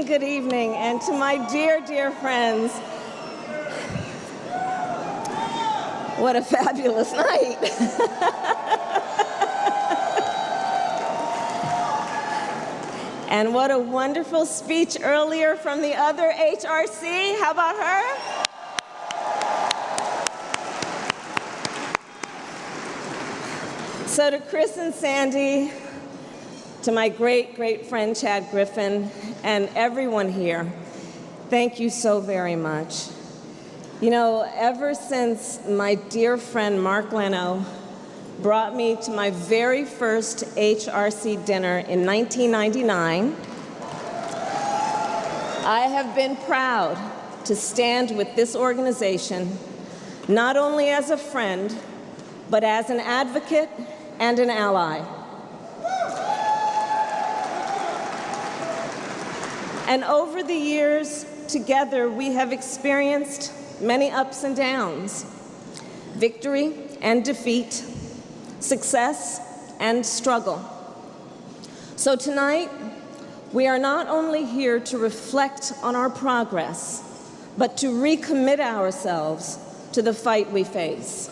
Good evening, and to my dear, dear friends, what a fabulous night. And what a wonderful speech earlier from the other HRC. How about her? So to Chris and Sandy, to my great, great friend Chad Griffin, and everyone here, thank you so very much. You know, ever since my dear friend Mark Leno brought me to my very first HRC dinner in 1999, I have been proud to stand with this organization, not only as a friend, but as an advocate and an ally. And over the years, together, we have experienced many ups and downs, victory and defeat, success and struggle. So tonight, we are not only here to reflect on our progress, but to recommit ourselves to the fight we face.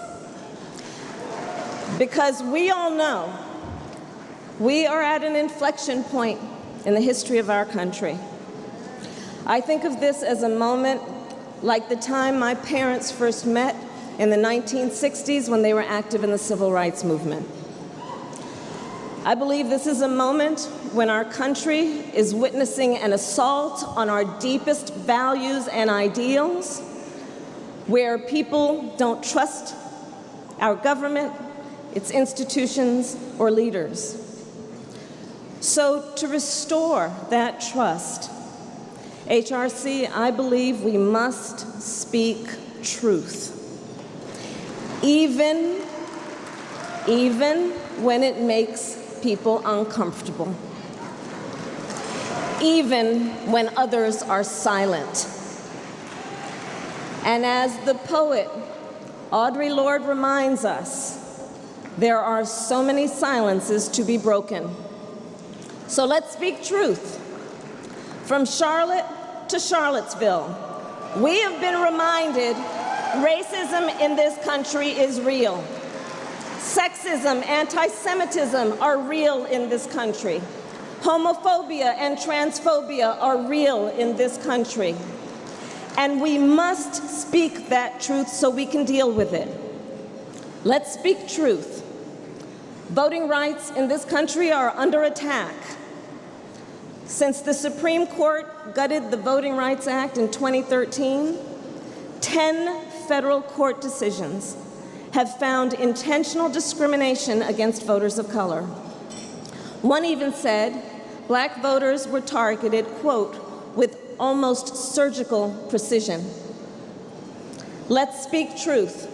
Because we all know we are at an inflection point in the history of our country. I think of this as a moment like the time my parents first met in the 1960s when they were active in the civil rights movement. I believe this is a moment when our country is witnessing an assault on our deepest values and ideals, where people don't trust our government, its institutions, or leaders. So to restore that trust, HRC, I believe we must speak truth. Even when it makes people uncomfortable. Even when others are silent. And as the poet Audre Lorde reminds us, there are so many silences to be broken. So let's speak truth. From Charlotte to Charlottesville, we have been reminded racism in this country is real. Sexism, anti-Semitism are real in this country. Homophobia and transphobia are real in this country. And we must speak that truth so we can deal with it. Let's speak truth. Voting rights in this country are under attack. Since the Supreme Court gutted the Voting Rights Act in 2013, 10 federal court decisions have found intentional discrimination against voters of color. One even said Black voters were targeted, quote, with almost surgical precision. Let's speak truth.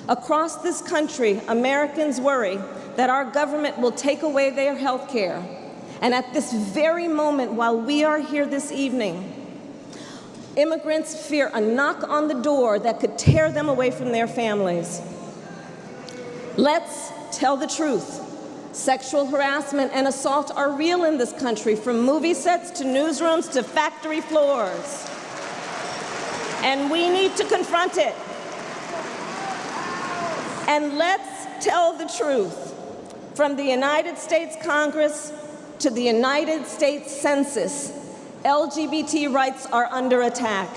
Across this country, Americans worry that our government will take away their health care. And at this very moment, while we are here this evening, immigrants fear a knock on the door that could tear them away from their families. Let's tell the truth. Sexual harassment and assault are real in this country, from movie sets to newsrooms to factory floors. And we need to confront it. And let's tell the truth. From the United States Congress to the United States Census, LGBT rights are under attack.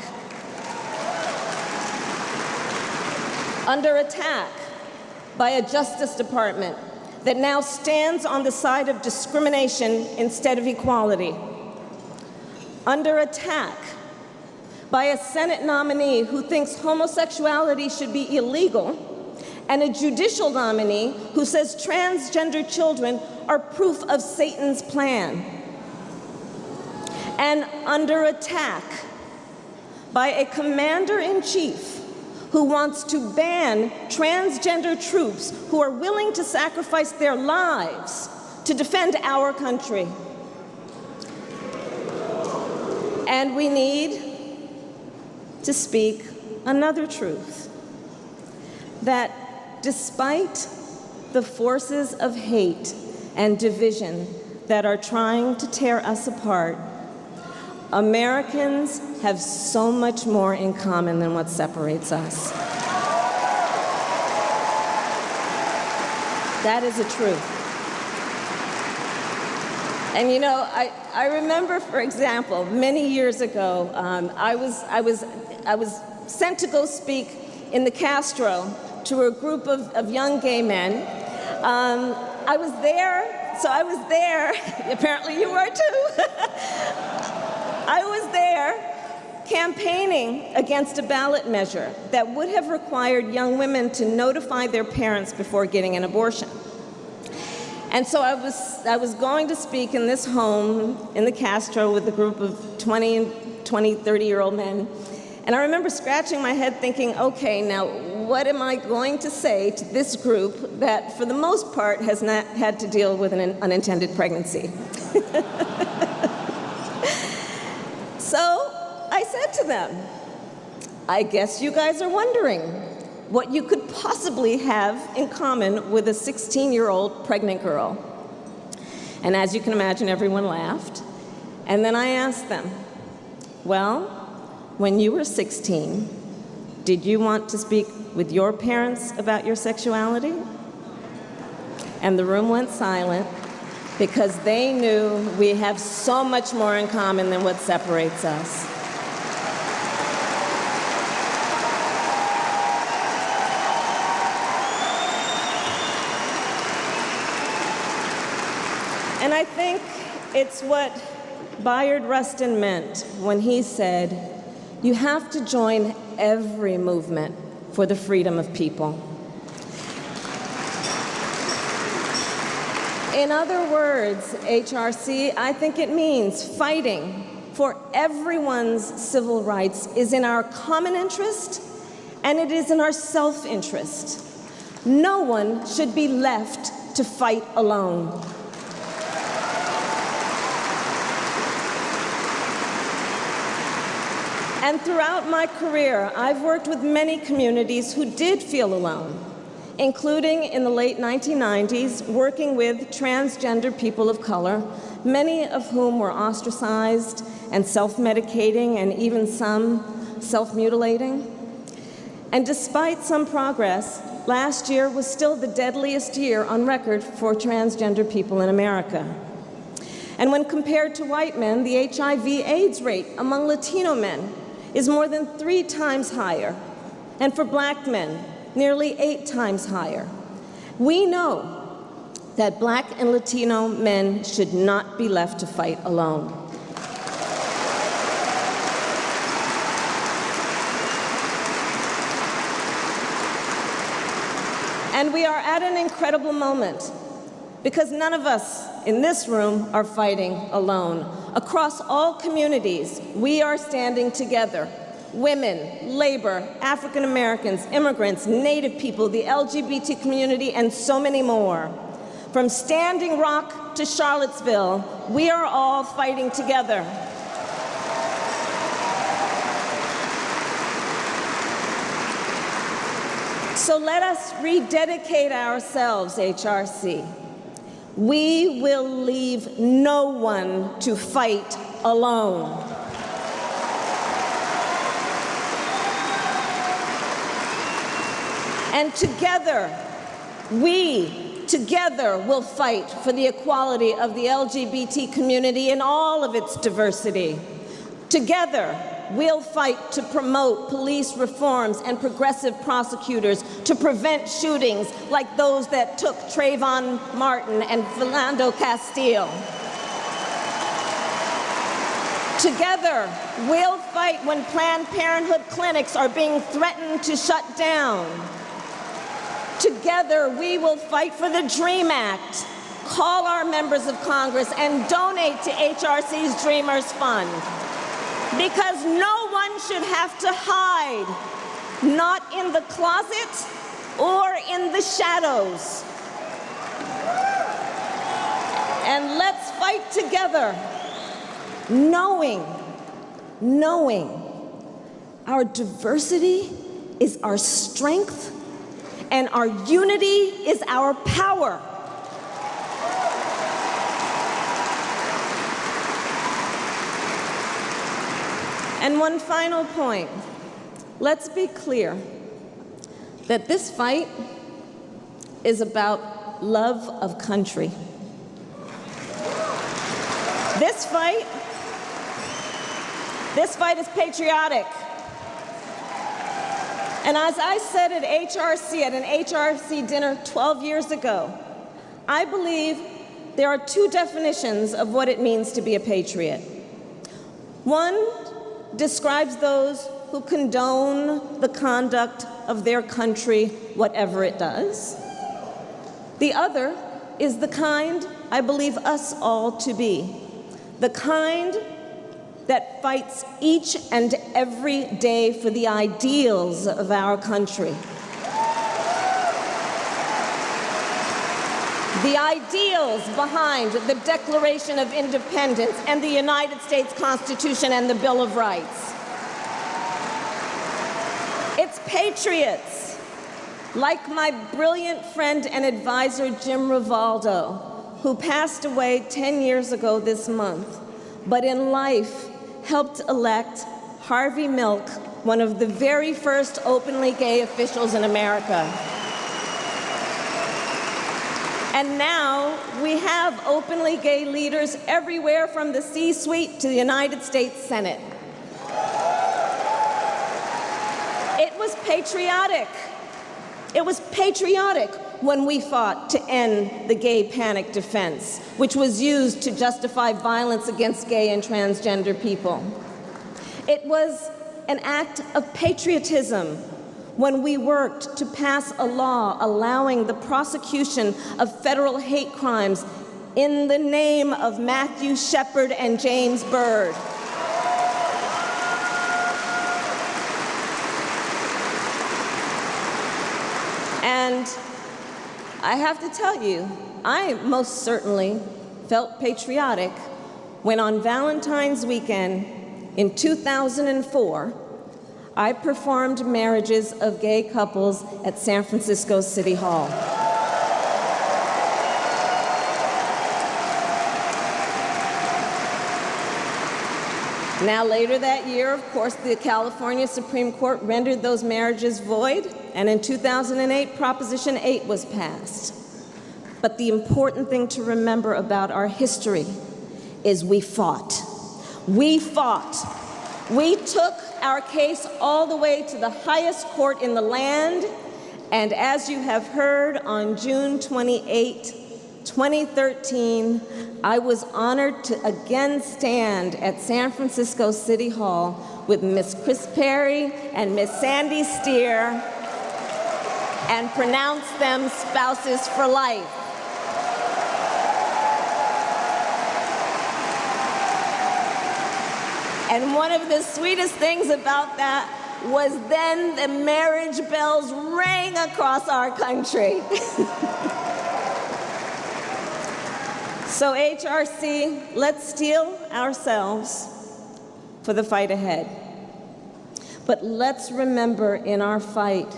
Under attack by a Justice Department that now stands on the side of discrimination instead of equality. under attack by a Senate nominee who thinks homosexuality should be illegal, and a judicial nominee who says transgender children are proof of Satan's plan. And under attack by a commander-in-chief who wants to ban transgender troops who are willing to sacrifice their lives to defend our country. And we need to speak another truth, that despite the forces of hate and division that are trying to tear us apart, Americans have so much more in common than what separates us. That is a truth. And you know, I remember, for example, many years ago, I was sent to go speak in the Castro to a group of young gay men. I was there, apparently you were too. I was there campaigning against a ballot measure that would have required young women to notify their parents before getting an abortion. And so I was going to speak in this home in the Castro with a group of 30-year-old men. And I remember scratching my head thinking, okay, now what am I going to say to this group that for the most part has not had to deal with an unintended pregnancy? So I said to them, I guess you guys are wondering what you could possibly have in common with a 16-year-old pregnant girl. And as you can imagine, everyone laughed. And then I asked them, well, when you were 16, did you want to speak with your parents about your sexuality? And the room went silent because they knew we have so much more in common than what separates us. And I think it's what Bayard Rustin meant when he said, you have to join every movement for the freedom of people. In other words, HRC, I think it means fighting for everyone's civil rights is in our common interest, and it is in our self-interest. No one should be left to fight alone. And throughout my career, I've worked with many communities who did feel alone, including in the late 1990s, working with transgender people of color, many of whom were ostracized and self-medicating and even some self-mutilating. And despite some progress, last year was still the deadliest year on record for transgender people in America. And when compared to white men, the HIV/AIDS rate among Latino men is more than 3 times higher, and for black men, nearly 8 times higher. We know that black and Latino men should not be left to fight alone. And we are at an incredible moment because none of us in this room are fighting alone. Across all communities, we are standing together. Women, labor, African Americans, immigrants, Native people, the LGBT community, and so many more. From Standing Rock to Charlottesville, we are all fighting together. So let us rededicate ourselves, HRC. We will leave no one to fight alone. And together, together will fight for the equality of the LGBT community in all of its diversity. Together, we'll fight to promote police reforms and progressive prosecutors to prevent shootings like those that took Trayvon Martin and Philando Castile. Together, we'll fight when Planned Parenthood clinics are being threatened to shut down. Together, we will fight for the DREAM Act, call our members of Congress, and donate to HRC's Dreamers Fund. Because no one should have to hide, not in the closet or in the shadows. And let's fight together, knowing our diversity is our strength and our unity is our power. And one final point. Let's be clear that this fight is about love of country. This fight is patriotic. And as I said at an HRC dinner 12 years ago, I believe there are two definitions of what it means to be a patriot. One describes those who condone the conduct of their country, whatever it does. The other is the kind I believe us all to be, the kind that fights each and every day for the ideals of our country. The ideals behind the Declaration of Independence and the United States Constitution and the Bill of Rights. It's patriots like my brilliant friend and advisor, Jim Rivaldo, who passed away 10 years ago this month, but in life helped elect Harvey Milk, one of the very first openly gay officials in America. And now we have openly gay leaders everywhere from the C-suite to the United States Senate. It was patriotic. It was patriotic when we fought to end the gay panic defense, which was used to justify violence against gay and transgender people. It was an act of patriotism when we worked to pass a law allowing the prosecution of federal hate crimes in the name of Matthew Shepard and James Byrd. And I have to tell you, I most certainly felt patriotic when on Valentine's weekend in 2004, I performed marriages of gay couples at San Francisco City Hall. Now, later that year, of course, the California Supreme Court rendered those marriages void, and in 2008, Proposition 8 was passed. But the important thing to remember about our history is we fought. We fought. We took our case all the way to the highest court in the land, and as you have heard, on June 28, 2013, I was honored to again stand at San Francisco City Hall with Miss Chris Perry and Miss Sandy Steer and pronounce them spouses for life. And one of the sweetest things about that was then the marriage bells rang across our country. So HRC, let's steel ourselves for the fight ahead. But let's remember in our fight,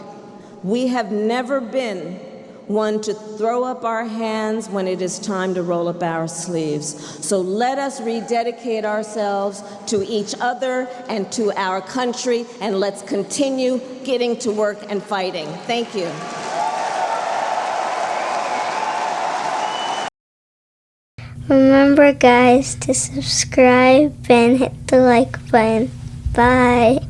we have never been one to throw up our hands when it is time to roll up our sleeves. So let us rededicate ourselves to each other and to our country, and let's continue getting to work and fighting. Thank you. Remember, guys, to subscribe and hit the like button. Bye.